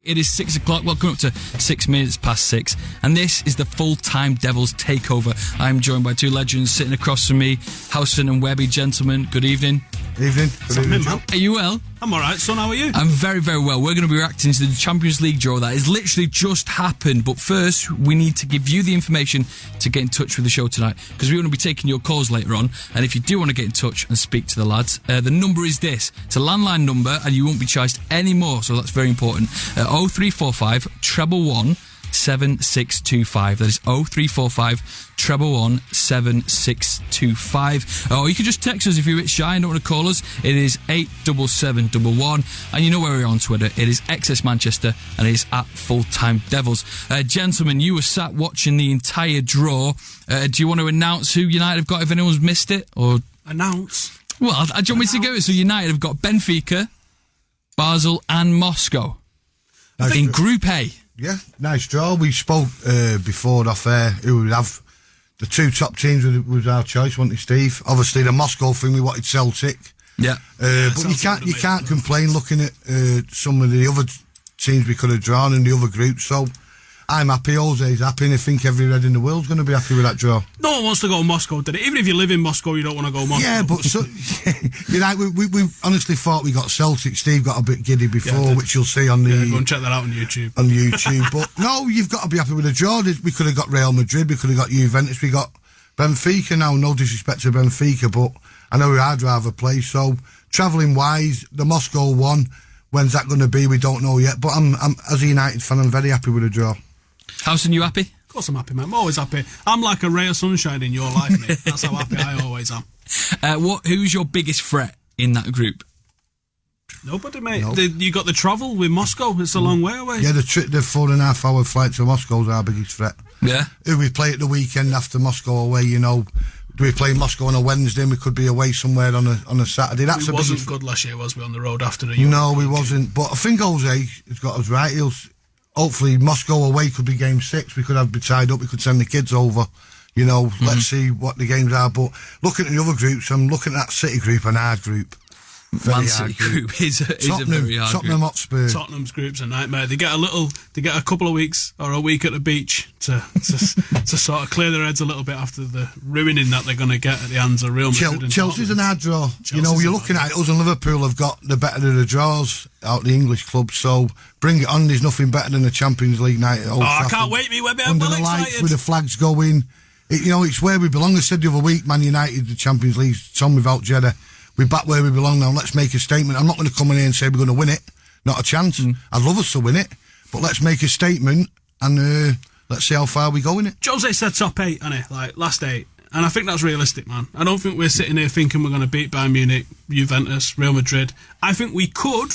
It is 6 o'clock, welcome up to 6 minutes past 6, and this is the Full-Time Devils Takeover. I'm joined by two legends sitting across from me, Howson and Webby. Gentlemen, good evening. Evening. Good evening, man. Are you well? I'm alright, son, how are you? I'm very, very well. We're going to be reacting to the Champions League draw that has literally just happened, but first we need to give you the information to get in touch with the show tonight, because we're going to be taking your calls later on, and if you do want to get in touch and speak to the lads, the number is this. It's a landline number and you won't be charged any more, so that's very important. 0345 111 7625. That is 0345 111 7625. Or you can just text us if you're a bit shy and don't want to call us. It is 87711, and you know where we're on Twitter. It is XS Manchester and it is at Full-Time Devils. Gentlemen, you were sat watching the entire draw. Do you want to announce who United have got if anyone's missed it? Or Announce? Well, do you want me to go? So United have got Benfica, Basel and Moscow in Group A. Yeah, nice draw. We spoke before off air who would have the two top teams was our choice, wasn't it, Steve? Obviously, the Moscow thing, we wanted Celtic. Yeah. But you can't complain looking at some of the other teams we could have drawn in the other groups. So I'm happy. Jose's happy, and I think every red in the world's going to be happy with that draw. No one wants to go to Moscow, did it? Even if you live in Moscow, you don't want to go to Moscow. Yeah, but you know, we honestly thought we got Celtic. Steve got a bit giddy before, which you'll see on the... Yeah, go and check that out on YouTube. But no, you've got to be happy with the draw. We could have got Real Madrid, we could have got Juventus, we got Benfica now. No disrespect to Benfica, but I know who I'd rather play. So, travelling wise, the Moscow one, when's that going to be? We don't know yet. But I'm as a United fan, I'm very happy with the draw. Howson, you happy? Of course I'm happy, man. I'm always happy. I'm like a ray of sunshine in your life, mate. That's how happy I always am. Who's your biggest threat in that group? Nobody, mate. No. You got the travel with Moscow. It's a long way away. Yeah, the 4.5 hour flight to Moscow is our biggest threat. Yeah. Who we play at the weekend after Moscow away, you know. Do we play Moscow on a Wednesday and we could be away somewhere on a Saturday? That's we wasn't good last year, was we, on the road after the... No, we wasn't. But I think Jose has got us right. Hopefully Moscow away could be game 6. We could have been tied up. We could send the kids over. You know, let's see what the games are. But looking at the other groups, I'm looking at that City group, an hard group. Man City group is a very hard Tottenham group. Hotspur. Tottenham's group's a nightmare. They get a couple of weeks or a week at the beach to sort of clear their heads a little bit after the ruining that they're going to get at the hands of Real Madrid. And Chelsea's an hard draw. Chelsea's, you know, you're looking at it. Us and Liverpool have got the better of the draws out of the English clubs. So bring it on. There's nothing better than the Champions League night at Old Trafford. I can't wait, me. We're under the lights with the flags going. It's where we belong. I said the other week, Man United, the Champions League, some without Jeddah. We're back where we belong now. Let's make a statement. I'm not going to come in here and say we're going to win it. Not a chance. I'd love us to win it. But let's make a statement and let's see how far we go in it. Jose said top 8, innit? Like, last 8. And I think that's realistic, man. I don't think we're sitting here thinking we're going to beat Bayern Munich, Juventus, Real Madrid. I think we could.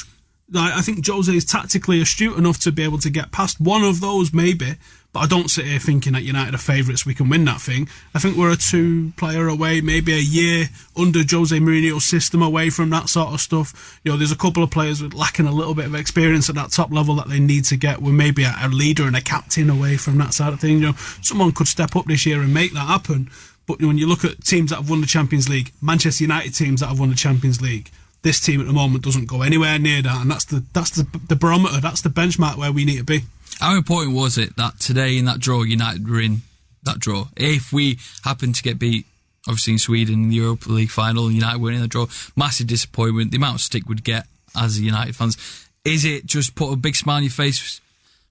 Like, I think Jose is tactically astute enough to be able to get past one of those, maybe. But I don't sit here thinking that United are favourites, we can win that thing. I think we're a 2-player away, maybe a year under Jose Mourinho's system away from that sort of stuff. You know, there's a couple of players with lacking a little bit of experience at that top level that they need to get. We're maybe a leader and a captain away from that side of things. You know, someone could step up this year and make that happen. But when you look at teams that have won the Champions League, Manchester United teams that have won the Champions League, this team at the moment doesn't go anywhere near that, and that's the barometer, that's the benchmark where we need to be. How important was it that today in that draw, United were in that draw? If we happen to get beat, obviously in Sweden, in the Europa League final, United were in the draw, massive disappointment, the amount of stick we'd get as a United fans. Is it just put a big smile on your face,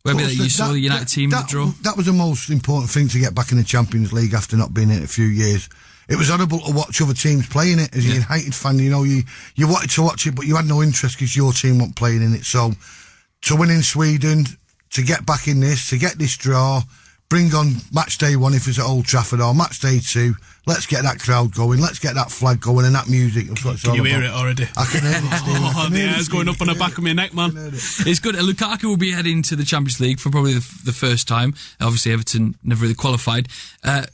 maybe that you saw the United team in the draw? That was the most important thing, to get back in the Champions League after not being in it a few years. It was horrible to watch other teams playing it. As a United fan, you know, you wanted to watch it, but you had no interest because your team weren't playing in it. So, to win in Sweden, to get back in this, to get this draw, bring on match day 1 if it's at Old Trafford, or match day 2, let's get that crowd going, let's get that flag going and that music. Can you hear it already? I can hear it, Steve. The hair's going up on the back of my neck, man. It's good. Lukaku will be heading to the Champions League for probably the first time. Obviously, Everton never really qualified.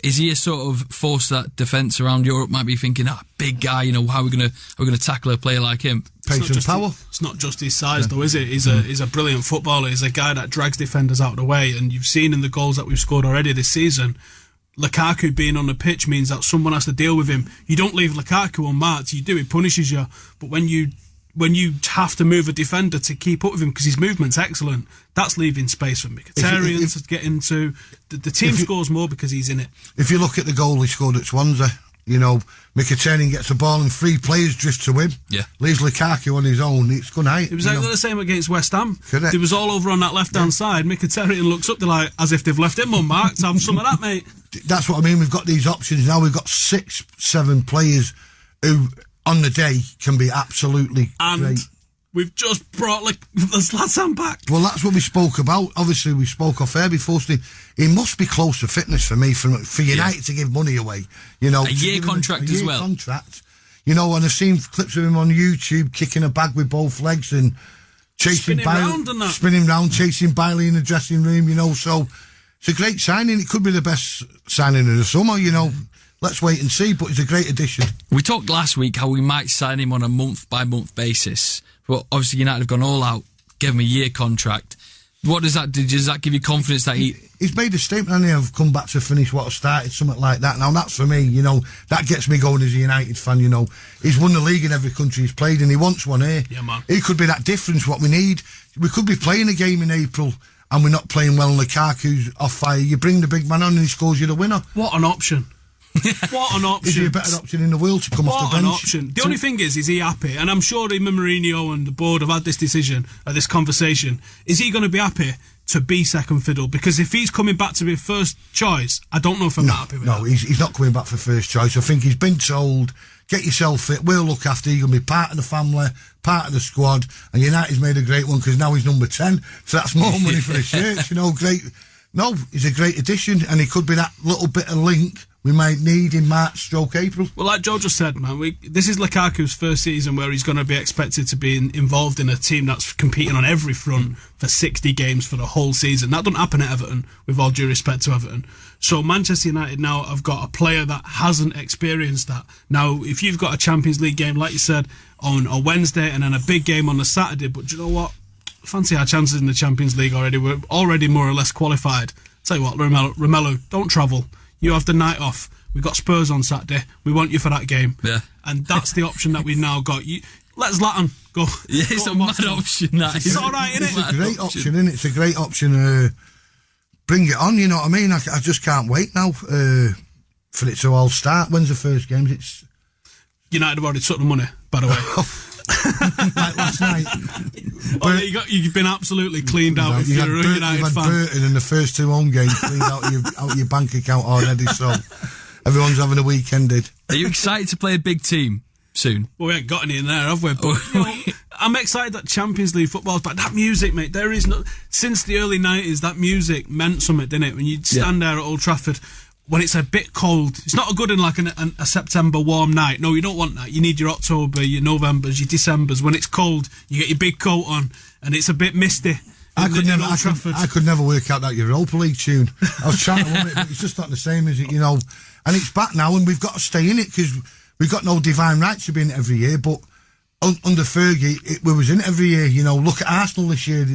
Is he a sort of force that defence around Europe might be thinking, big guy, you know, how are we going to tackle a player like him? Pace and power. It's not just his size, though, is it? He's a brilliant footballer. He's a guy that drags defenders out of the way, and you've seen in the goals that we've scored already this season, Lukaku being on the pitch means that someone has to deal with him. You don't leave Lukaku unmarked. You do, he punishes you. But when you when you have to move a defender to keep up with him because his movement's excellent, that's leaving space for Mkhitaryan to get into. The team scores more because he's in it. If you look at the goal he scored at Swansea, you know, Mkhitaryan gets the ball and 3 players drift to him. Yeah. Leaves Lukaku on his own. It's good night. It was exactly the same against West Ham. Correct. It was all over on that left-hand side. Mkhitaryan looks up, they're like, as if they've left him unmarked. Have some of that, mate. That's what I mean. We've got these options now. We've got 6, 7 players who, on the day, can be absolutely great. We've just brought the Zlatan back. Well, that's what we spoke about. Obviously, we spoke off air before. He must be close to fitness for me, for United to give money away. You know, a year contract as well. Contract. You know, and I've seen clips of him on YouTube kicking a bag with both legs and chasing spinning round, chasing Bailey in the dressing room. You know, so it's a great signing. It could be the best signing of the summer. You know. Let's wait and see, but it's a great addition. We talked last week how we might sign him on a month-by-month basis, but obviously United have gone all out, gave him a year contract. What does that do? Does that give you confidence that he's made a statement and I've come back to finish what I started, something like that. Now, that's for me, you know, that gets me going as a United fan, you know. He's won the league in every country he's played and he wants one here. Yeah, man. It could be that difference, what we need. We could be playing a game in April and we're not playing well and Lukaku's off fire. You bring the big man on and he scores you the winner. What an option. What an option. Is he a better option in the world to come off the bench? What an option. The only thing is he happy? And I'm sure him and Mourinho and the board have had this decision, this conversation. Is he going to be happy to be second fiddle? Because if he's coming back to be first choice, I don't know if I'm happy with that. No, he's not coming back for first choice. I think he's been told, get yourself fit, we'll look after you, you're going to be part of the family, part of the squad, and United's made a great one because now he's number 10, so that's more money for the shirts, you know, great. No, he's a great addition, and he could be that little bit of link we might need in March/April. Well, like Joe just said, man, this is Lukaku's first season where he's going to be expected to be involved in a team that's competing on every front for 60 games for the whole season. That doesn't happen at Everton, with all due respect to Everton. So Manchester United now have got a player that hasn't experienced that. Now, if you've got a Champions League game, like you said, on a Wednesday and then a big game on the Saturday, but do you know what? Fancy our chances in the Champions League already. We're already more or less qualified. Tell you what, Romelu, don't travel. You have the night off. We've got Spurs on Saturday. We want you for that game. Yeah. And that's the option that we've now got. Let Zlatan go. Yeah, it's a mad option, that. It's all right, isn't it? It's a great option, isn't it? It's a great option. Bring it on, you know what I mean? I just can't wait now for it to all start. When's the first game? It's United have already took the money, by the way. Like last night. You've been absolutely cleaned out if you're a United fan. You've had Burton in the first 2 home games cleaned out your bank account already, so everyone's having a weekend. Are you excited to play a big team soon? Well, we ain't got any in there, have we? But, I'm excited that Champions League football's back. That music, mate, there is no... Since the early 90s, that music meant something, didn't it? When you'd stand there at Old Trafford... When it's a bit cold, it's not good in like a September warm night. No, you don't want that. You need your October, your Novembers, your Decembers. When it's cold, you get your big coat on, and it's a bit misty. I could never work out that Europa League tune. I was trying to want it, but it's just not the same, is it? You know, and it's back now, and we've got to stay in it because we've got no divine right to be in it every year. But under Fergie, we was in it every year. You know, look at Arsenal this year.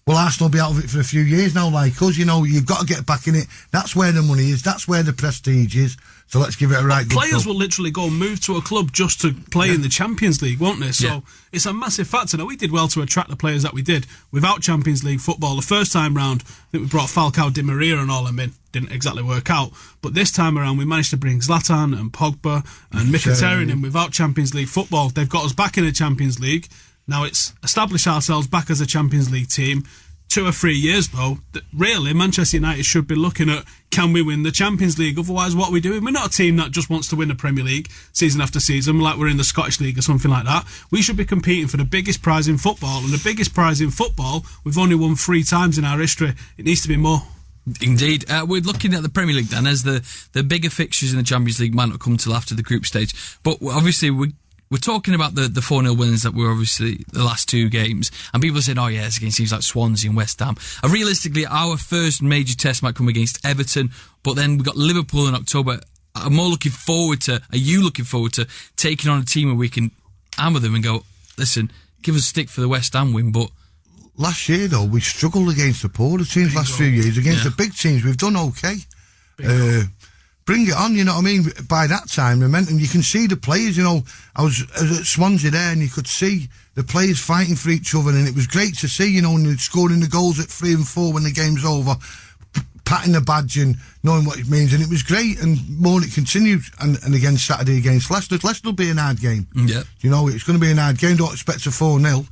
Will Arsenal be out of it for a few years now, like us? You know, you've got to get back in it. That's where the money is. That's where the prestige is. So let's give it a right good Players club. will literally go and move to a club just to play in the Champions League, won't they? So it's a massive factor. Now, we did well to attract the players that we did. Without Champions League football, the first time round, I think we brought Falcao, Di Maria and all them in. Didn't exactly work out. But this time around, we managed to bring Zlatan and Pogba and Mkhitaryan in without Champions League football. They've got us back in the Champions League. Now it's established ourselves back as a Champions League team. 2 or 3 years, though, that really Manchester United should be looking at, can we win the Champions League? Otherwise, what are we doing? We're not a team that just wants to win the Premier League season after season, like we're in the Scottish League or something like that. We should be competing for the biggest prize in football, and the biggest prize in football, we've only won 3 times in our history. It needs to be more. Indeed. We're looking at the Premier League then, as the bigger fixtures in the Champions League might not come till after the group stage. But obviously, we're talking about the 4-0 wins that were obviously the last 2 games, and people are saying, oh yeah, it's against teams like Swansea and West Ham. Realistically, our first major test might come against Everton, but then we've got Liverpool in October. Are you looking forward to taking on a team where we can hammer them and go, listen, give us a stick for the West Ham win? But last year, though, we struggled against the poorer teams last few years. Against the big teams, we've done okay. bring it on, you know what I mean? By that time, momentum, you can see the players, you know. I was at Swansea there and you could see the players fighting for each other, and it was great to see, you know, and they're scoring the goals at 3 and 4 when the game's over, patting the badge and knowing what it means, and it was great, and more it continued, and again Saturday against Leicester. Leicester will be an hard game. Yeah. You know, it's going to be an hard game. Don't expect a 4-0.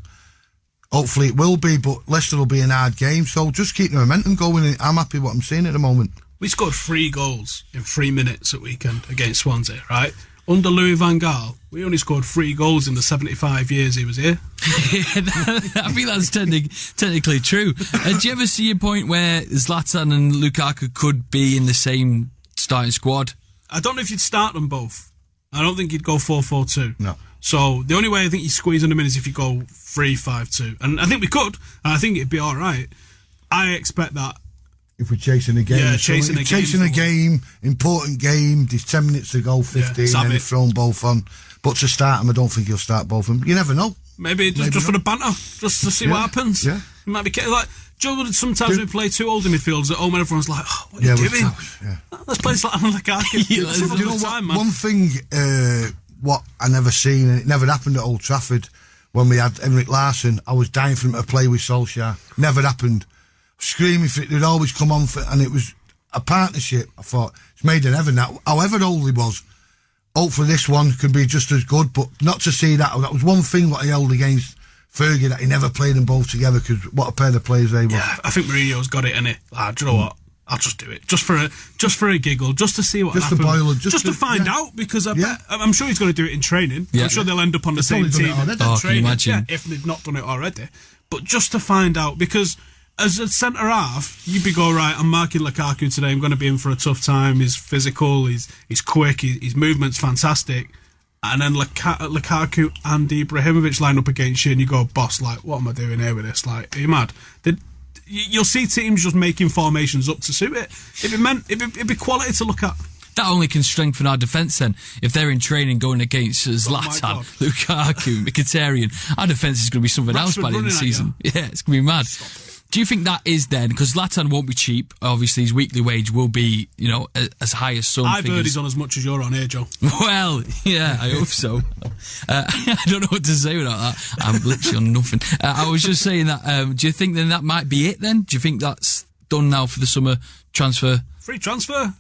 Hopefully it will be, but Leicester will be an hard game, so just keep the momentum going. I'm happy with what I'm seeing at the moment. We scored 3 goals in 3 minutes at weekend against Swansea, right? Under Louis van Gaal, we only scored 3 goals in the 75 years he was here. I think that's technically true. Do you ever see a point where Zlatan and Lukaku could be in the same starting squad? I don't know if you'd start them both. I don't think you'd go 4-4-2. No. So the only way I think you squeeze them in is if you go 3-5-2. And I think we could, and I think it'd be all right. I expect that. If we're chasing a game, chasing a game, important game, there's 10 minutes to go, 15, and they've thrown both on. But to start them, I don't think he'll start both of them. You never know. Maybe just for the banter, just to see what happens. Yeah. It might be like Joe. Sometimes we play 2 older midfielders at home, and everyone's like, "Oh, what are you doing? Let's play Zlatan and Lukaku." You know what? One thing, what I never seen, and it never happened at Old Trafford when we had Henrik Larsson. I was dying for him to play with Solskjaer. Never happened. Screaming for it, they'd always come on for it, and it was a partnership. I thought it's made in heaven. That however old he was, hopefully this one could be just as good. But not to see that was one thing what he held against Fergie, that he never played them both together, because what a pair of players they were. Yeah, I think Mourinho's got it in it. Do you know what? I'll just do it just for a giggle, just to see what happens. Just to find out, because I'm sure he's going to do it in training. Yeah. I'm sure they'll end up on the same team. Can you imagine? If they've not done it already. But just to find out, because as a centre half, you'd be going, right, I'm marking Lukaku today, I'm going to be in for a tough time. He's physical, he's quick, his movement's fantastic. And then Lukaku and Ibrahimovic line up against you, and you go, boss, like, what am I doing here with this? Like, are you mad? You'll see teams just making formations up to suit it. It'd be quality to look at. That only can strengthen our defence then. If they're in training going against Zlatan, Lukaku, Mkhitaryan, our defence is going to be something else by the end of the season. Yeah, it's going to be mad. Do you think that is then, because Zlatan won't be cheap, obviously his weekly wage will be, you know, as high as some I've heard he's on as much as you're on here, Joe. Well, yeah, I hope so. I don't know what to say without that. I'm literally on nothing. I was just saying that, do you think then that might be it then? Do you think that's done now for the summer transfer? Free transfer.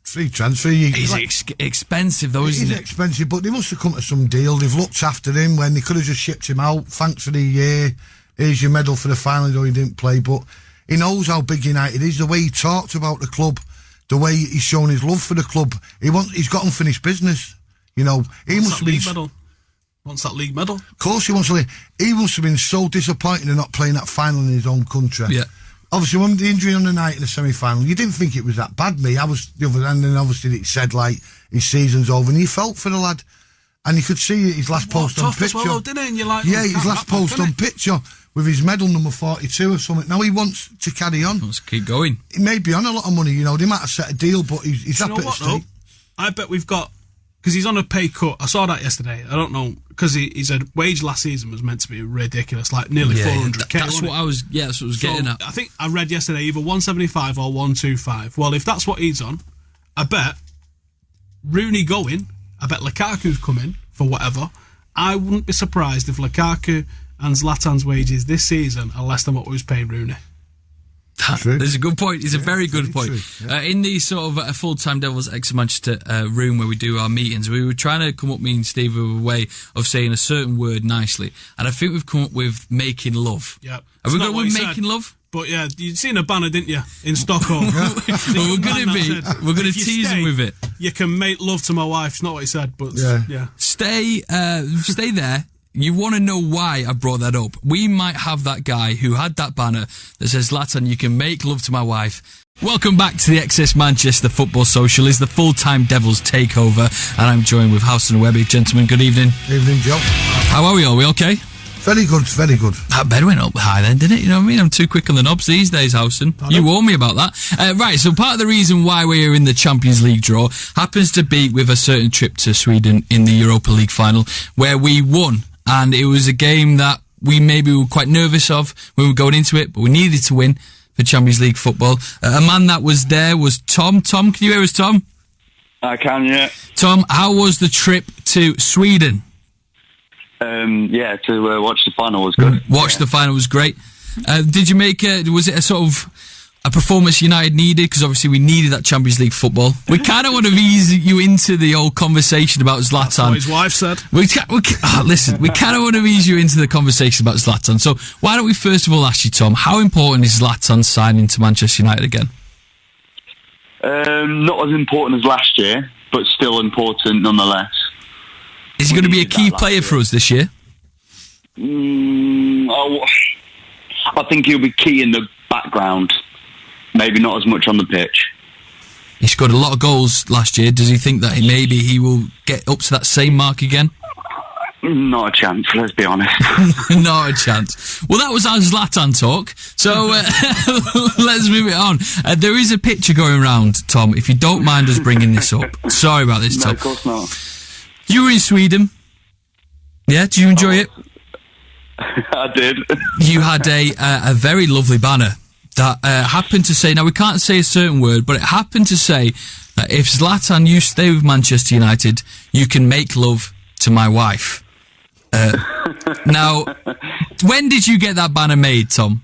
It's expensive though, isn't it? It is expensive, but they must have come to some deal. They've looked after him when they could have just shipped him out. Thanks for the year. Here's your medal for the final, though he didn't play. But he knows how big United is. The way he talked about the club, the way he's shown his love for the club. He's got unfinished business. You know, he must have been. Wants that league medal. Of course, he wants to. He must have been so disappointed in not playing that final in his own country. Yeah. Obviously, when the injury on the night in the semi-final, you didn't think it was that bad. I was the other end, and obviously it said like his season's over, and you felt for the lad. And you could see his last post on picture. Well, didn't he? And you're like, his last post on picture with his medal number 42 or something. Now he wants to carry on. Let's keep going. He may be on a lot of money, you know. They might have set a deal, but he's happy to stay. I bet we've got, because he's on a pay cut. I saw that yesterday. I don't know, because his wage last season was meant to be ridiculous, like nearly 400k. That's what I was getting at. I think I read yesterday either 175 or 125. Well, if that's what he's on, I bet Rooney going. I bet Lukaku's coming for whatever. I wouldn't be surprised if Lukaku and Zlatan's wages this season are less than what we was paying Rooney. There's a good point. It's a very good point. Yeah. In the sort of Full-Time Devils ex-Manchester room where we do our meetings, we were trying to come up, me and Steve, with a way of saying a certain word nicely. And I think we've come up with making love. Yeah. Have we got with making love? But yeah, you'd seen a banner, didn't you, in Stockholm? Well, we're going to tease him with it. You can make love to my wife. It's not what he said, but yeah. Stay there. You want to know why I brought that up? We might have that guy who had that banner that says, Zlatan, you can make love to my wife. Welcome back to the XS Manchester Football Social. Is the Full-Time Devils takeover, and I'm joined with House and Webby. Gentlemen, good evening. Evening, Joe. How are we all? We okay? Very good, very good. That bed went up high then, didn't it? You know what I mean? I'm too quick on the knobs these days, Housen. You warned me about that. Right, so part of the reason why we're in the Champions League draw happens to be with a certain trip to Sweden in the Europa League final, where we won. And it was a game that we maybe were quite nervous of when we were going into it, but we needed to win for Champions League football. A man that was there was Tom. Tom, can you hear us, Tom? I can, yeah. Tom, how was the trip to Sweden? To watch the final was good. The final was great. Did you make was it a sort of a performance United needed? Because obviously we needed that Champions League football. We kind of want to ease you into the old conversation about Zlatan. That's what his wife said. Listen, we kind of want to ease you into the conversation about Zlatan. So why don't we first of all ask you, Tom, how important is Zlatan signing to Manchester United again? Not as important as last year, but still important nonetheless. Is he going to be a key player for us this year? I think he'll be key in the background. Maybe not as much on the pitch. He scored a lot of goals last year. Does he think that maybe he will get up to that same mark again? Not a chance, let's be honest. Not a chance. Well, that was our Zlatan talk. So let's move it on. There is a picture going around, Tom, if you don't mind us bringing this up. Sorry about this, Tom. No, of course not. You were in Sweden. Yeah, did you enjoy it? I did. You had a very lovely banner that happened to say, now we can't say a certain word, but it happened to say that if Zlatan, you stay with Manchester United, you can make love to my wife. Now, when did you get that banner made, Tom?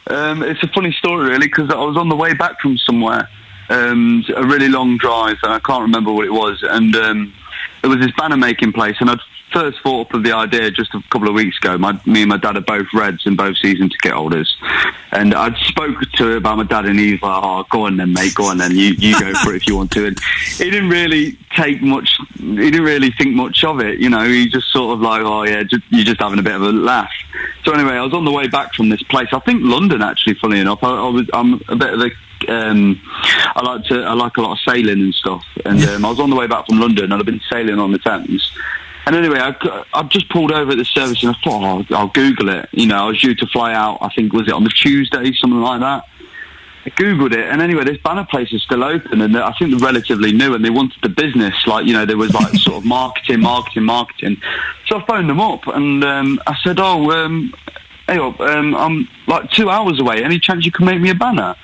It's a funny story, really, because I was on the way back from somewhere, a really long drive, and I can't remember what it was, and there was this banner making place, and I'd first thought up of the idea just a couple of weeks ago. Me and my dad are both Reds and both season ticket holders, and I'd spoken to about my dad, and he's like, "Oh, go on then, mate, go on then. You go for it if you want to." And he didn't really take much. He didn't really think much of it, you know. He just sort of like, "Oh yeah, you're just having a bit of a laugh." So anyway, I was on the way back from this place. I think London, actually. Funny enough, I'm a bit of a I like a lot of sailing and stuff, and I was on the way back from London, and I've been sailing on the Thames. And anyway, I just pulled over at the service, and I thought, I'll Google it. You know, I was due to fly out, I think, was it on the Tuesday, something like that? I Googled it, and anyway, this banner place is still open, and I think they're relatively new, and they wanted the business, like, you know, there was like sort of marketing. So I phoned them up, and I said, hey, I'm like 2 hours away, any chance you can make me a banner?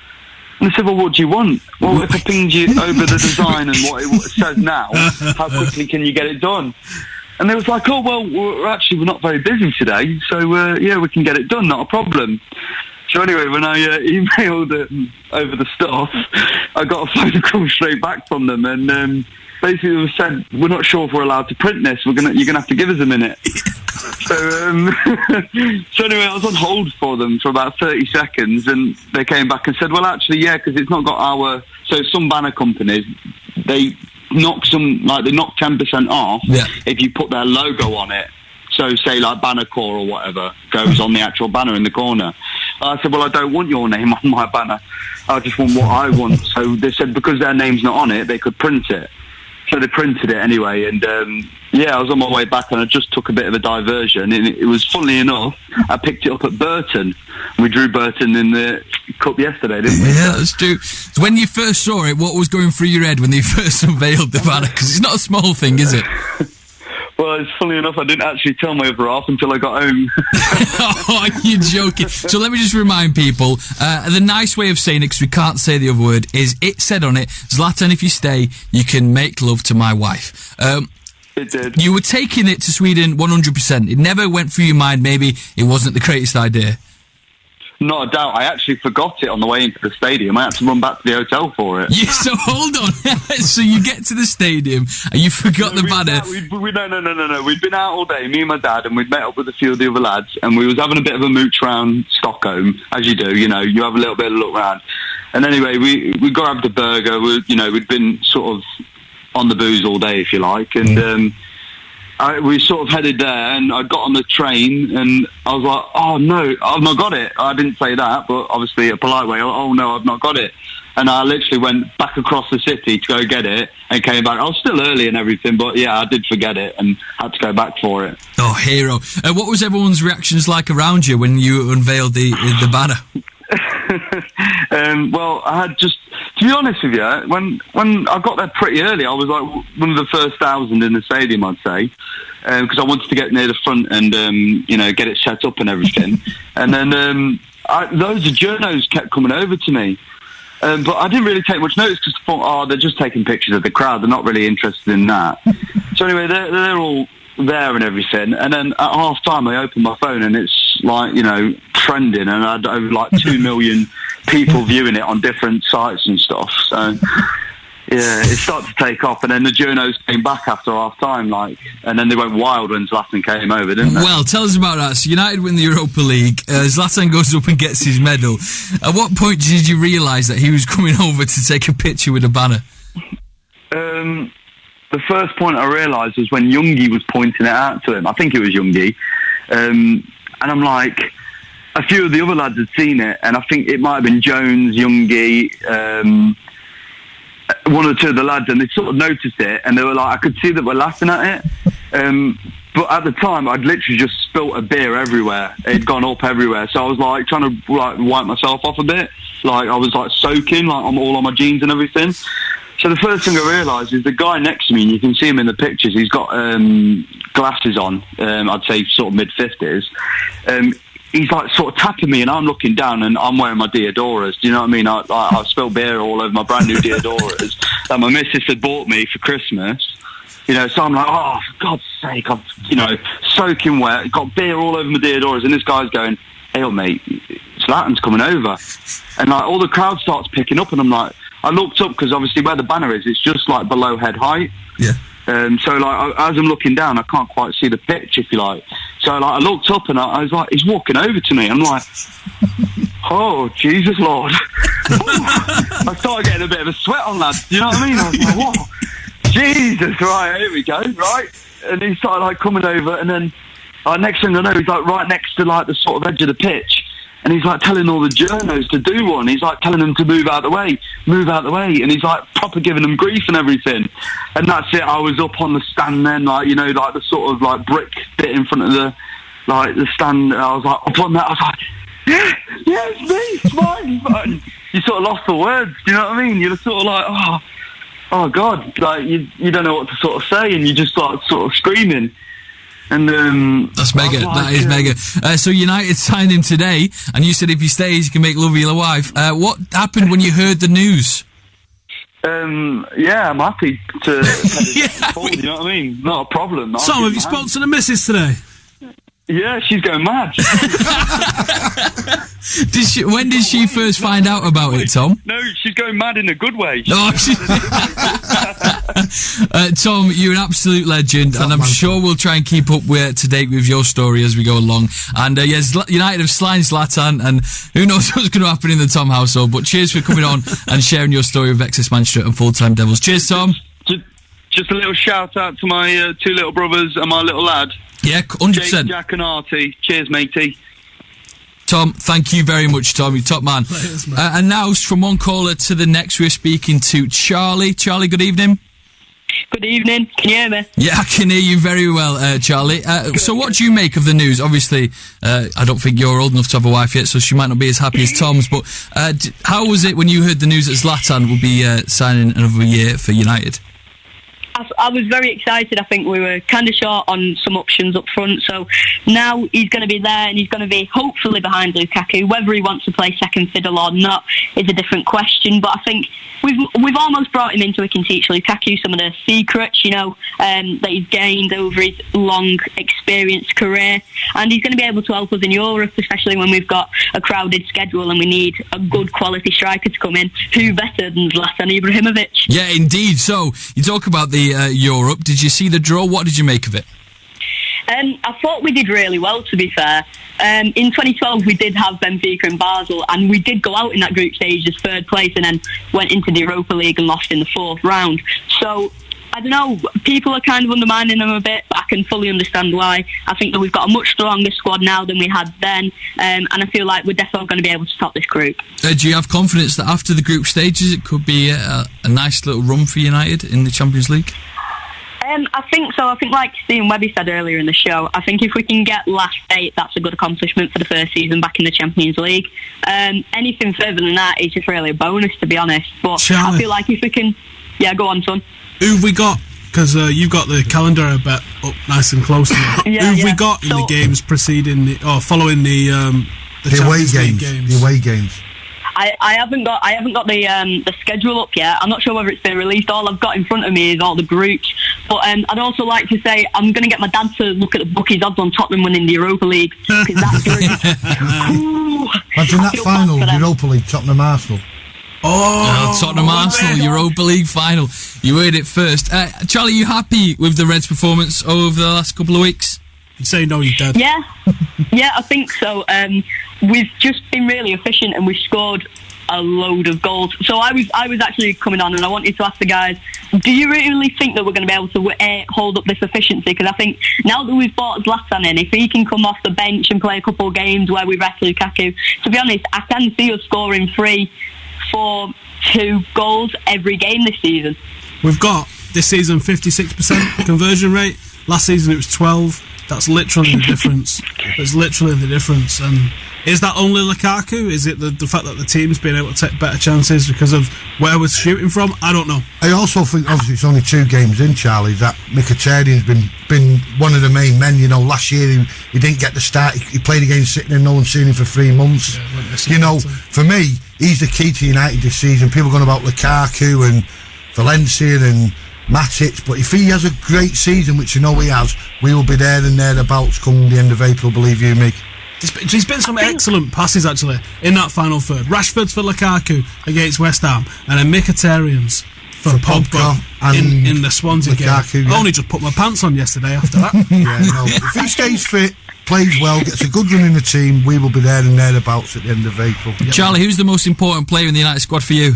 And they said, well, what do you want? Well, if I pinged you over the design and what it says now, how quickly can you get it done? And they was like, oh, well, we're not very busy today, so, yeah, we can get it done, not a problem. So anyway, when I emailed over the stuff, I got a phone call straight back from them, and basically they said, we're not sure if we're allowed to print this, you're going to have to give us a minute. So anyway, I was on hold for them for about 30 seconds, and they came back and said, well, actually, yeah, because it's not got our... So some banner companies, they knock 10% off if you put their logo on it. So say like Banner Core or whatever goes on the actual banner in the corner. I said, well, I don't want your name on my banner. I just want what I want. So they said because their name's not on it, they could print it. So they printed it anyway, and yeah, I was on my way back, and I just took a bit of a diversion. And it was, funnily enough, I picked it up at Burton. We drew Burton in the cup yesterday, didn't we? Yeah, that's true. So when you first saw it, what was going through your head when they first unveiled the banner? Because it's not a small thing, is it? Well, it's funny enough, I didn't actually tell my other half until I got home. Oh, you're joking. So let me just remind people, the nice way of saying it, because we can't say the other word, is it said on it, Zlatan, if you stay, you can make love to my wife. It did. You were taking it to Sweden 100%. It never went through your mind, maybe it wasn't the greatest idea. Not a doubt. I actually forgot it on the way into the stadium. I had to run back to the hotel for it. Yeah, so hold on. So you get to the stadium and you forgot the banner. No. We'd been out all day, me and my dad, and we'd met up with a few of the other lads, and we was having a bit of a mooch around Stockholm, as you do. You know, you have a little bit of a look around. And anyway, we grabbed a burger. We'd been sort of on the booze all day, if you like, and we sort of headed there, and I got on the train, and I was like, oh no, I've not got it. I didn't say that, but obviously a polite way, oh no, I've not got it. And I literally went back across the city to go get it, and came back. I was still early and everything, but yeah, I did forget it, and had to go back for it. Oh, hero. What was everyone's reactions like around you when you unveiled the banner? Well, I had just, to be honest with you, when I got there pretty early, I was like one of the first 1,000 in the stadium, I'd say, because I wanted to get near the front and get it set up and everything. And then loads of journos kept coming over to me, But I didn't really take much notice because I thought, they're just taking pictures of the crowd. They're not really interested in that. So anyway, they're all there and everything. And then at half time, I opened my phone and it's like, trending, and I had over like 2 million people viewing it on different sites and stuff. So yeah, it started to take off, and then the journos came back after half time, and then they went wild when Zlatan came over, didn't they? Well, tell us about that. So United win the Europa League. Zlatan goes up and gets his medal. At what point did you realise that he was coming over to take a picture with a banner? The first point I realised was when Youngie was pointing it out to him. I think it was Youngie. And I'm like, a few of the other lads had seen it, and I think it might have been Jones, Youngie, one or two of the lads, and they sort of noticed it, and they were like, I could see that we're laughing at it. But at the time, I'd literally just spilt a beer everywhere. It'd gone up everywhere. So I was like trying to wipe myself off a bit. I was soaking, I'm all on my jeans and everything. So the first thing I realised is the guy next to me, and you can see him in the pictures, he's got glasses on, I'd say sort of mid-50s. He's sort of tapping me, and I'm looking down, and I'm wearing my Deodoras. Do you know what I mean? I spilled beer all over my brand new Deodoras that my missus had bought me for Christmas. So I'm like, for God's sake, I'm, soaking wet, got beer all over my Deodoras, and this guy's going, hey, mate, Zlatan's coming over. And all the crowd starts picking up, and I'm like, I looked up because obviously where the banner is, it's just below head height. Yeah. So as I'm looking down, I can't quite see the pitch, if you like. So I looked up and I was like, he's walking over to me. I'm like, oh Jesus Lord! I started getting a bit of a sweat on that. Do you know what I mean? I was like, whoa, Jesus! Right, here we go. Right, and he started coming over, and then next thing I know, he's right next to the sort of edge of the pitch. And he's telling all the journos to do one. He's telling them to move out the way. And he's proper giving them grief and everything. And that's it. I was up on the stand then, the sort of brick bit in front of the stand. I was up on that. I was like, yeah, it's me. It's mine. You sort of lost the words. Do you know what I mean? You're sort of oh God. You don't know what to sort of say, and you just start sort of screaming. And that's mega. That is mega. So United signed him today, and you said if he stays, you can make love of your wife. What happened when you heard the news? I'm happy to forward, you know what I mean? Not a problem. Tom, have you spoken to the missus today? Yeah, she's going mad. When did she first find out about it, Tom? No, she's going mad in a good way. Tom, you're an absolute legend, and I'm sure we'll try and keep up to date with your story as we go along. And United have signed Zlatan, and who knows what's going to happen in the Tom household. But cheers for coming on and sharing your story with Excess Manchester and Full-Time Devils. Cheers, Tom. Just a little shout out to my two little brothers and my little lad. Yeah, 100%. Jack and Artie. Cheers, matey. Tom, thank you very much, Tom. You're top man. And now, from one caller to the next, we're speaking to Charlie. Charlie, good evening. Good evening. Can you hear me? Yeah, I can hear you very well, Charlie. So what do you make of the news? Obviously, I don't think you're old enough to have a wife yet, so she might not be as happy as Tom's, but how was it when you heard the news that Zlatan will be signing another year for United? I was very excited. I think we were kind of short on some options up front, so now he's going to be there, and he's going to be hopefully behind Lukaku. Whether he wants to play second fiddle or not is a different question, but I think we've almost brought him in so we can teach Lukaku some of the secrets, that he's gained over his long experienced career, and he's going to be able to help us in Europe, especially when we've got a crowded schedule and we need a good quality striker to come in. Who better than Zlatan Ibrahimovic? Yeah, indeed. So you talk about the Europe. Did you see the draw? What did you make of it? I thought we did really well, to be fair. In 2012, we did have Benfica and Basel, and we did go out in that group stage as third place and then went into the Europa League and lost in the fourth round. So, I don't know, people are kind of undermining them a bit, but I can fully understand why. I think that we've got a much stronger squad now than we had then, and I feel like we're definitely going to be able to top this group. Do you have confidence that after the group stages it could be a nice little run for United in the Champions League? I think so. I think, like Stephen Webby said earlier in the show, I think if we can get last 8, that's a good accomplishment for the first season back in the Champions League. Anything further than that is just really a bonus, to be honest. But Charlie, I feel like if we can... Yeah, go on, son. Who've we got? Because you've got the calendar a bit up nice and close to you. Who've we got in the games preceding following the away games? The away games. I haven't got the schedule up yet. I'm not sure whether it's been released. All I've got in front of me is all the groups. But I'd also like to say I'm going to get my dad to look at the bookies odds on Tottenham winning the Europa League, because that's good. Imagine that final, Europa League, Tottenham Arsenal. Tottenham Arsenal Europa League final. You heard it first. Charlie, you happy with the Reds' performance over the last couple of weeks? You say no, you're dead. Yeah, I think so. We've just been really efficient, and we've scored a load of goals. So I was actually coming on, and I wanted to ask the guys, do you really think that we're going to be able to hold up this efficiency? Because I think now that we've bought Zlatan in, if he can come off the bench and play a couple of games where we rest Lukaku, to be honest, I can see us scoring 3, 4, 2 goals every game this season. We've got this season 56% conversion rate. Last season it was 12. That's literally the difference. It's literally the difference. And is that only Lukaku? Is it the fact that the team's been able to take better chances because of where we're shooting from? I don't know. I also think, obviously, it's only 2 games in, Charlie, that Mkhitaryan's been one of the main men. You know, last year he didn't get the start. He played against City and no one's seen him for 3 months. Yeah, you know, for me, he's the key to United this season. People going about Lukaku and Valencia and Matic, but if he has a great season, which you know he has, we will be there and thereabouts come the end of April, believe you me. There's been some excellent passes actually in that final third. Rashford's for Lukaku against West Ham, and then Mkhitaryan's for Pogba in the Swansea Lukaku, game. yeah. I only just put my pants on yesterday after that. If he stays fit, plays well, gets a good run in the team, we will be there and thereabouts at the end of April. Yep. Charlie, who's the most important player in the United squad for you?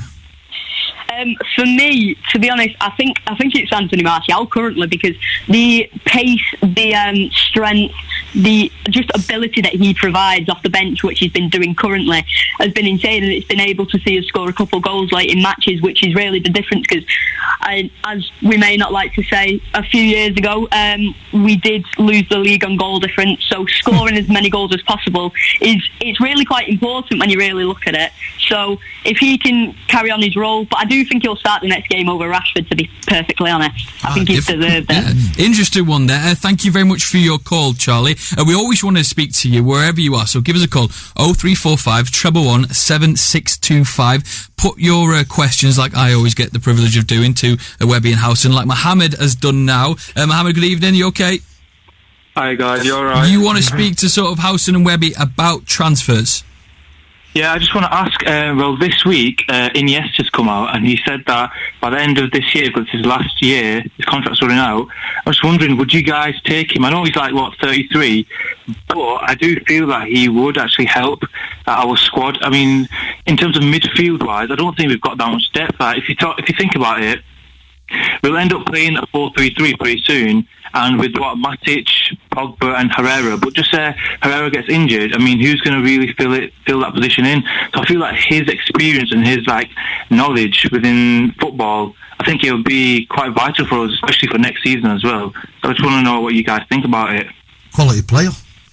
For me, to be honest, I think it's Anthony Martial currently, because the pace, the strength, the just ability that he provides off the bench, which he's been doing currently, has been insane, and it's been able to see us score a couple of goals late in matches, which is really the difference. Because, as we may not like to say, a few years ago we did lose the league on goal difference. So scoring as many goals as possible it's really quite important when you really look at it. So if he can carry on his role, but I do think he'll start the next game over Rashford, to be perfectly honest. I think he's deserved it. Interesting one there. Thank you very much for your call, Charlie. We always want to speak to you wherever you are, so give us a call, 0345 111 7625. Put your questions, like I always get the privilege of doing, to Webby and Housen, like Mohammed has done now. Mohammed, good evening, you okay? Hi guys, you alright? You want to speak to sort of Housen and Webby about transfers? Yeah, I just want to ask, this week, Iniesta's come out and he said that by the end of this year, because it's his last year, his contract's running out, I was wondering, would you guys take him? I know he's 33, but I do feel that he would actually help our squad. I mean, in terms of midfield-wise, I don't think we've got that much depth. If you think about it, we'll end up playing a 4-3-3 pretty soon, and with Matic, Pogba and Herrera, but just Herrera gets injured, I mean, who's going to really fill that position in? So I feel like his experience and his knowledge within football, I think it'll be quite vital for us, especially for next season as well. So I just want to know what you guys think about it. Quality player.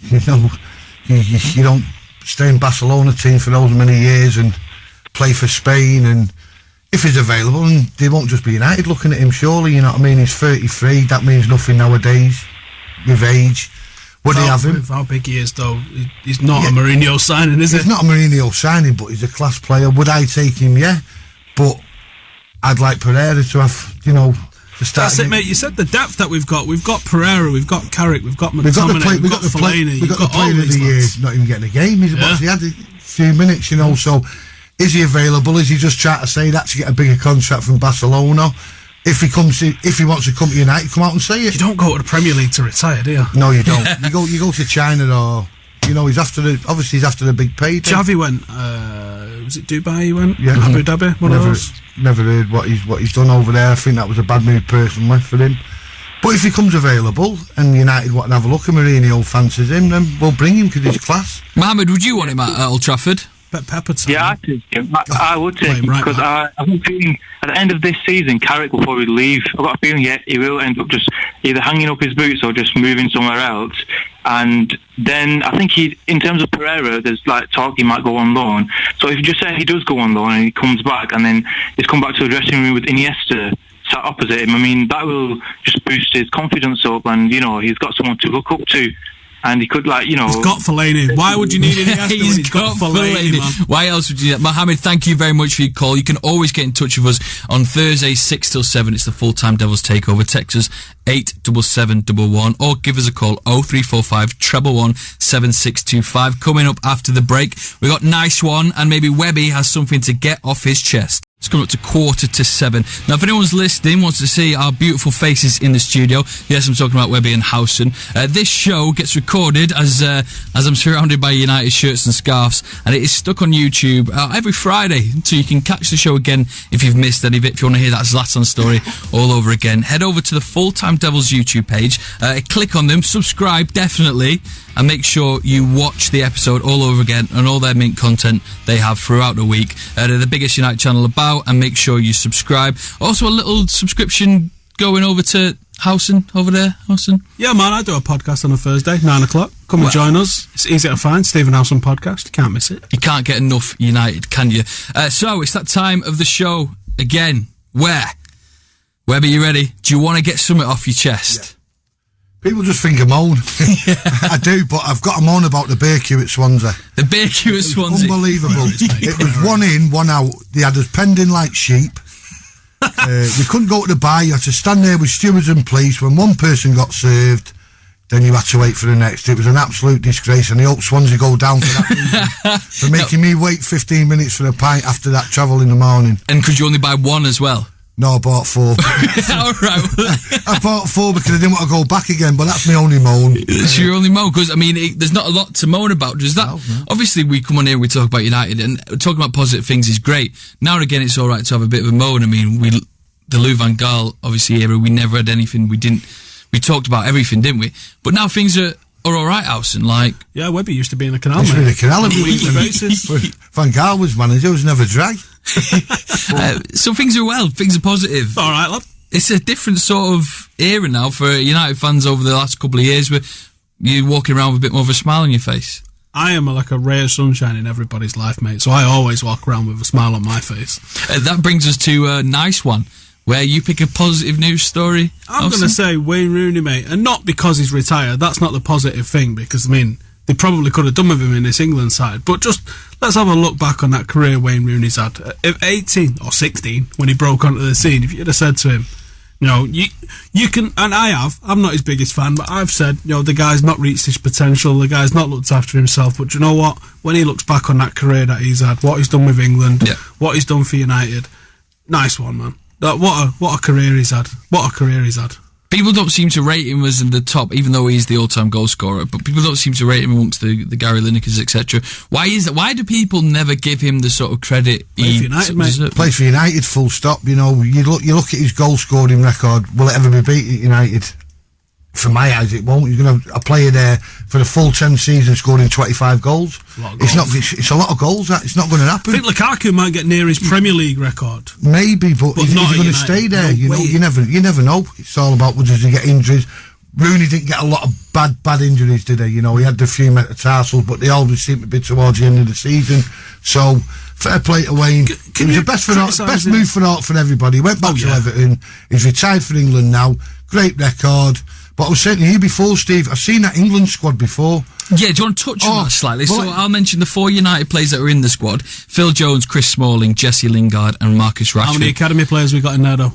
You know, you don't stay in Barcelona team for those many years and play for Spain, and if he's available, and they won't just be United looking at him, surely, you know what I mean? He's 33, that means nothing nowadays, with age. Would he have him? With how big he is, though, he's not a Mourinho signing, is he? He's not a Mourinho signing, but he's a class player. Would I take him? Yeah. But I'd like Pereira to have, to start. That's it, mate. You said the depth that we've got. We've got Pereira, we've got Carrick, we've got McTominay, we've got Fellaini. We've got the player of the year not even getting a game. He had a few minutes, so... Is he available? Is he just trying to say that to get a bigger contract from Barcelona? If he wants to come to United, come out and say it. You don't go to the Premier League to retire, do you? No, you don't. you go to China, or he's after the big payday. Xavi went. Was it Dubai? He went. Yeah, Abu Dhabi. One of those. Never heard what he's done over there. I think that was a bad move personally for him. But if he comes available and United want to have a look, and Mourinho fancies him, then we'll bring him because he's class. Mohammed, would you want him at Old Trafford? Yeah, I would take him, because I'm feeling at the end of this season, Carrick will probably leave. I've got a feeling he will end up just either hanging up his boots or just moving somewhere else. And then I think in terms of Pereira, there's talk he might go on loan. So if you just say he does go on loan and he comes back, and then he's come back to the dressing room with Iniesta sat opposite him, I mean, that will just boost his confidence up, and he's got someone to look up to. and he could, like, you know... He's got Fellaini. Why would you need Iniesta when he's got Fellaini, man? Why else would you... Mohammed, thank you very much for your call. You can always get in touch with us on Thursdays 6 till 7. It's the Full-Time Devils Takeover. Text us 87711 or give us a call 0345 111 7625. Coming up after the break, we got Nice One, and maybe Webby has something to get off his chest. It's coming up to 6:45. Now, if anyone's listening, wants to see our beautiful faces in the studio, yes, I'm talking about Webby and Howson. This show gets recorded as I'm surrounded by United shirts and scarves, and it is stuck on YouTube every Friday, so you can catch the show again if you've missed any of it. If you want to hear that Zlatan story all over again, head over to the Full-Time Devils YouTube page, click on them, subscribe, definitely, and make sure you watch the episode all over again and all their mint content they have throughout the week. They're the biggest United channel about, and make sure you subscribe. Also, a little subscription going over to Howson over there, Howson. Yeah, man, I do a podcast on a Thursday, 9 o'clock. Come and join us. It's easy to find, Stephen Howson Podcast. You can't miss it. You can't get enough United, can you? So, it's that time of the show again. Webby, you ready? Do you want to get something off your chest? Yeah. People just think I moan. I do, but I've got to moan about the beer queue at Swansea. The beer queue at Swansea? Unbelievable. It was 1 in, 1 out. They had us penned in like sheep. We couldn't go to the bar. You had to stand there with stewards and police. When one person got served, then you had to wait for the next. It was an absolute disgrace, and I hope Swansea go down for that reason, for making me wait 15 minutes for a pint after that travel in the morning. And could you only buy one as well? No, I bought 4. All right. I bought 4 because I didn't want to go back again, but that's my only moan. It's your only moan, because, I mean, there's not a lot to moan about, does that? No. Obviously, we come on here and we talk about United, and talking about positive things is great. Now and again, it's all right to have a bit of a moan. I mean, the Lou Van Gaal, obviously, era, we never had anything, we talked about everything, didn't we? But now things are all right, Howson, like... Yeah, Webby used to be in the canal, mate. In the canal, weekly basis. Van Gaal was manager, it was never dry. So things are well, things are positive. All right, lad. It's a different sort of era now for United fans over the last couple of years, where you're walking around with a bit more of a smile on your face. I am like a ray of sunshine in everybody's life, mate, so I always walk around with a smile on my face. That brings us to a nice one, where you pick a positive news story. I'm going to say Wayne Rooney, mate, and not because he's retired. That's not the positive thing, because, I mean, they probably could have done with him in this England side, but just let's have a look back on that career Wayne Rooney's had. If 18 or 16, when he broke onto the scene, if you'd have said to him, you know, you can, and I'm not his biggest fan, but I've said, you know, the guy's not reached his potential, the guy's not looked after himself, but you know what? When he looks back on that career that he's had, what he's done with England, what he's done for United, nice one, man. What a career he's had. What a career he's had. People don't seem to rate him as in the top, even though he's the all-time goal scorer, but people don't seem to rate him amongst the Gary Linekers, etc. Why is that? Why do people never give him the sort of credit he for United, mate. Plays for United, full stop. You know, you look at his goal scoring record. Will it ever be beat at United? From my eyes, it won't. He's going to have a player there for the full 10 seasons scoring 25 goals. It's a lot of goals. That it's not going to happen. I think Lukaku might get near his Premier League record. Maybe, but is he going to stay there? No, you never know. It's all about does he get injuries. Rooney didn't get a lot of bad injuries, did he? You know, he had a few metatarsals, but they always seem to be towards the end of the season. So fair play to Wayne. It was the best move for everybody. He went back to Everton. He's retired for England now. Great record. But I was saying to you before, Steve, I've seen that England squad before. Yeah, do you want to touch on that slightly? So I'll mention the 4 United players that are in the squad. Phil Jones, Chris Smalling, Jesse Lingard and Marcus Rashford. How many academy players we got in there, though?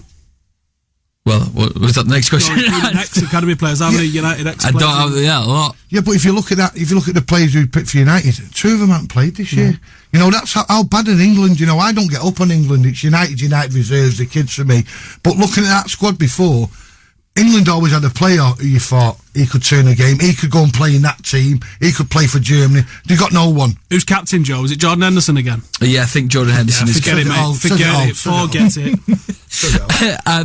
Well, was that the next question? Next academy players, how many United ex-players? A lot. Yeah, but if you look at the players who picked for United, 2 of them haven't played this year. You know, that's how bad in England, you know, I don't get up on England. It's United reserves, the kids for me. But looking at that squad before, England always had a player who you thought he could turn a game. He could go and play in that team. He could play for Germany. They got no one. Who's captain, Joe? Is it Jordan Henderson again? Yeah, I think Jordan Henderson is. Forget it, mate. Forget it.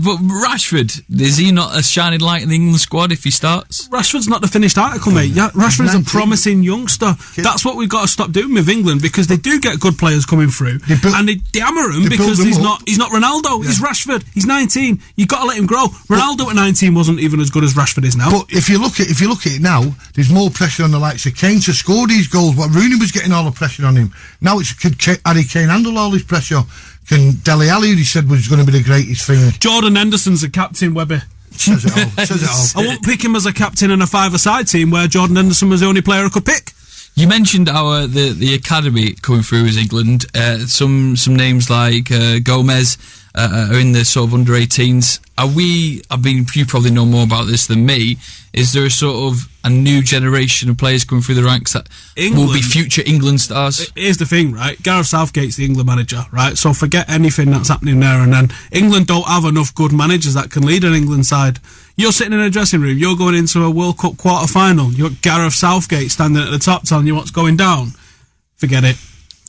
But Rashford, is he not a shining light in the England squad if he starts? Rashford's not the finished article, mate. Yeah, Rashford's a promising youngster. That's what we've got to stop doing with England, because they do get good players coming through, and they hammer him because he's not Ronaldo. Yeah. He's Rashford. He's 19. You've got to let him grow. Ronaldo at 19 wasn't even as good as Rashford is now. But if you look at it now, there's more pressure on the likes of Kane to score these goals. But Rooney was getting all the pressure on him. Now could Harry Kane handle all this pressure? Can Dele Alli, who he said was going to be the greatest thing? Jordan Henderson's the captain, Webber. Says it all. Says it all. I won't pick him as a captain in a five-a-side team where Jordan Henderson was the only player I could pick. You mentioned the academy coming through as England. Some names like Gomez are in the sort of under-18s. You probably know more about this than me. Is there a sort of a new generation of players coming through the ranks that will be future England stars? Here's the thing, right? Gareth Southgate's the England manager, right? So forget anything that's happening there. And then England don't have enough good managers that can lead an England side. You're sitting in a dressing room, you're going into a World Cup quarter-final, you've got Gareth Southgate standing at the top telling you what's going down. Forget it.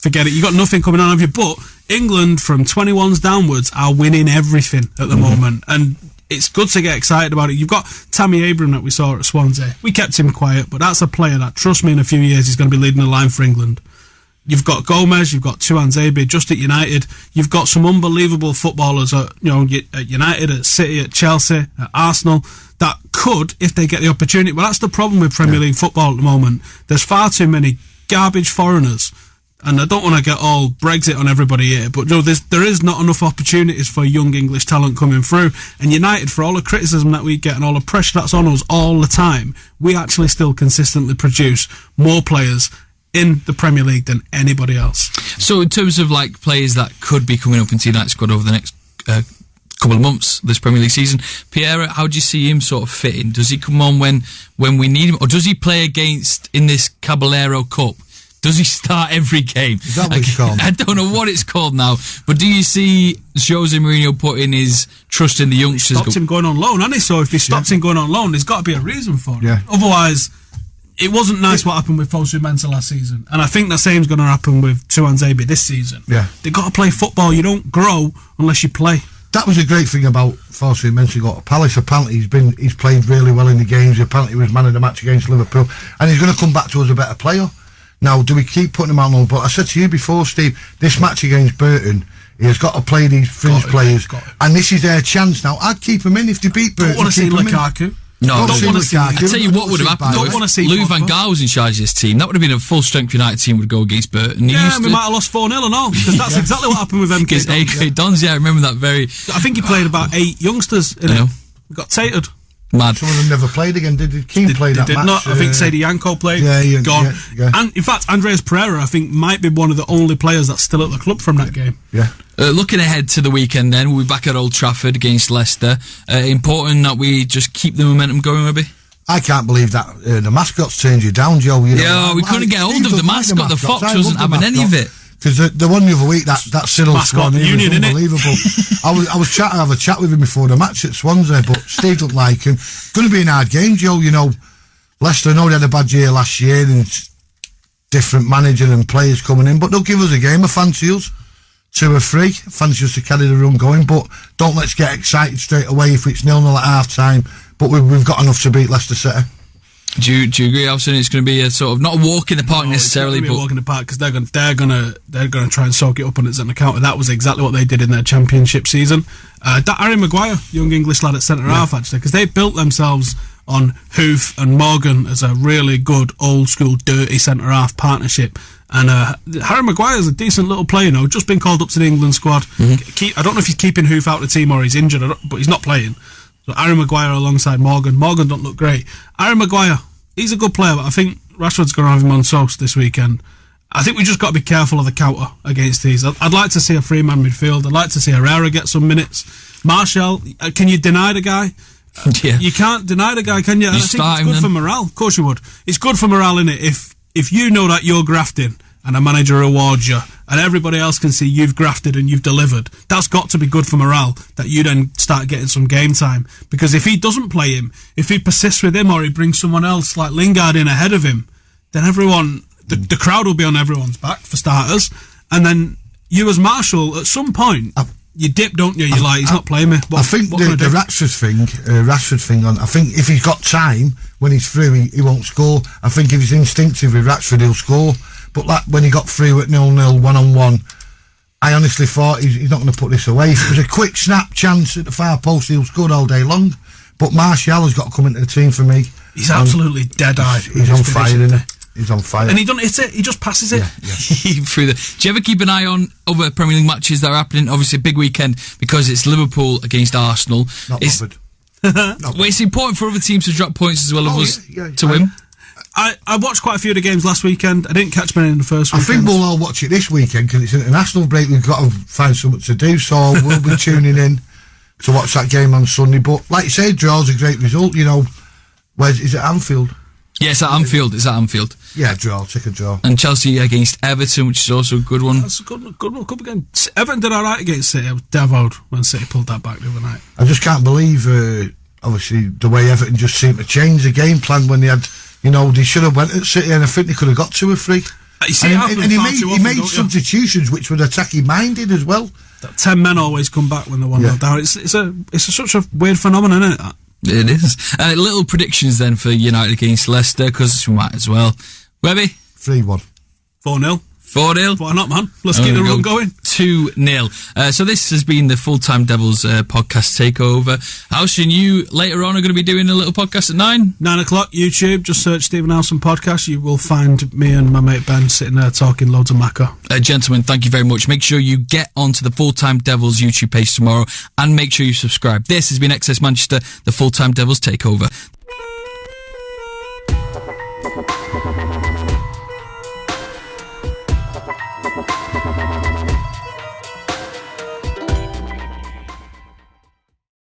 You've got nothing coming on of you. But England, from 21s downwards, are winning everything at the moment. And it's good to get excited about it. You've got Tammy Abraham that we saw at Swansea. We kept him quiet, but that's a player that, trust me, in a few years he's going to be leading the line for England. You've got Gomez, you've got Tuanzebe, just at United. You've got some unbelievable footballers at United, at City, at Chelsea, at Arsenal, that could, if they get the opportunity. But that's the problem with Premier League football at the moment. There's far too many garbage foreigners. And I don't want to get all Brexit on everybody here, but there is not enough opportunities for young English talent coming through. And United, for all the criticism that we get and all the pressure that's on us all the time, we actually still consistently produce more players in the Premier League than anybody else. So in terms of like players that could be coming up into United squad over the next couple of months, this Premier League season, Pierre, how do you see him sort of fitting? Does he come on when we need him, or does he play in this Caballero Cup? Does he start every game? Is that what it's called? I don't know what it's called now, but do you see Jose Mourinho putting his trust in the youngsters? He stopped him going on loan, hasn't he? So if he stops him going on loan, there's got to be a reason for it. Yeah. Otherwise, it wasn't nice what happened with Fosu Mensah last season. And I think the same's going to happen with Tuanzebe this season. Yeah. They've got to play football. You don't grow unless you play. That was a great thing about Fosu Mensah got to Palace. Apparently he's played really well in the games. Apparently he was man of the match against Liverpool. And he's going to come back to us a better player. Now, do we keep putting him out on? But I said to you before, Steve, this match against Burton, he has got to play these fringe players, and this is their chance now. I'd keep him in if they beat Burton. Don't want to see Lukaku. No, don't want to see. I tell you what would have happened though. If Lou Van Gaal was in charge of this team, that would have been a full strength United team would go against Burton. We might have lost 4-0 and all, because that's exactly what happened with MK Dons. Yeah, I remember that very. I think he played about 8 youngsters in it. We got tatered. Mad. Some of them never played again. Did Keane play that match? Not. I think Sadie Yanko played. Gone. Yeah. And in fact, Andreas Pereira, I think, might be one of the only players that's still at the club from that game. Yeah. Looking ahead to the weekend, then we'll be back at Old Trafford against Leicester. Important that we just keep the momentum going, maybe. I can't believe that the mascot's turned you down, Joe. We couldn't get hold of the mascot. The Fox wasn't having any of it. Because the one the other week, that Cyril Swan, he was unbelievable. I was trying to have a chat with him before the match at Swansea, but Steve doesn't like him. Going to be an hard game, Joe. You know, Leicester, I know they had a bad year last year, and different manager and players coming in, but they'll give us a game. I fancy us 2 or 3. Fancy us to carry the run going, but don't let's get excited straight away if it's 0-0 at half time. But we've got enough to beat Leicester City. Do you agree, Alison? It's going to be a sort of not a walk in the park necessarily, but a walk in the park because they're going to try and soak it up on its own account. And that was exactly what they did in their Championship season. Harry Maguire, young English lad at centre half, actually, because they built themselves on Hoof and Morgan as a really good old school dirty centre half partnership. And Harry Maguire is a decent little player now. Just been called up to the England squad. I don't know if he's keeping Hoof out of the team or he's injured, but he's not playing. So Harry Maguire alongside Morgan. Morgan don't look great. Harry Maguire, he's a good player, but I think Rashford's going to have him on toast this weekend. I think we just got to be careful of the counter against these. I'd like to see a 3-man midfield. I'd like to see Herrera get some minutes. Martial, can you deny the guy? Yeah. You can't deny the guy, can you? And I think it's good for morale. Of course you would. It's good for morale, innit? If you know that you're grafting and a manager rewards you and everybody else can see you've grafted and you've delivered, that's got to be good for morale, that you then start getting some game time. Because if he doesn't play him, if he persists with him or he brings someone else like Lingard in ahead of him, then everyone, the crowd will be on everyone's back for starters, and then you as Marshall, at some point, you dip, don't you? You're like, he's not playing me. I think the Rashford thing on. I think if he's got time when he's through, he won't score. I think if he's instinctive with Rashford, he'll score. But like when he got through at 0-0, 1-on-1, I honestly thought he's not going to put this away. If it was a quick snap chance at the far post, he'll score all day long. But Martial has got to come into the team for me. He's absolutely dead-eyed. He's on fire, isn't he? He's on fire. And he don't hit it, he just passes it. Yeah. Do you ever keep an eye on other Premier League matches that are happening? Obviously a big weekend because it's Liverpool against Arsenal. Not bothered. Well, it's important for other teams to drop points as well as us to win. I watched quite a few of the games last weekend. I didn't catch many in the first weekend. I think we'll all watch it this weekend because it's international break. We've got to find something to do, so we'll be tuning in to watch that game on Sunday. But like you say, draw's a great result. You know, is it Anfield? Yes, at Anfield. It's at Anfield. Yeah, draw. Take a draw. And Chelsea against Everton, which is also a good one. That's a good one. Good again. Everton did all right against City. I was devoured when City pulled that back the other night. I just can't believe, obviously, the way Everton just seemed to change the game plan when they had, they should have went at City, and I think they could have got 2 or 3. You see, and he made substitutions which were attacking minded as well. That 10 men always come back when they're 1-0 down. It's such a weird phenomenon, isn't it? That? It is. Little predictions then for United against Leicester, because we might as well. Webby? 3-1. 4-0. 4-0. Why not, man? Let's keep the run going. 2-0. So this has been the Full-Time Devils podcast takeover. Alston, you later on are going to be doing a little podcast at 9? 9 o'clock, YouTube. Just search Stephen Alston podcast. You will find me and my mate Ben sitting there talking loads of macca. Gentlemen, thank you very much. Make sure you get onto the Full-Time Devils YouTube page tomorrow and make sure you subscribe. This has been XS Manchester, the Full-Time Devils takeover.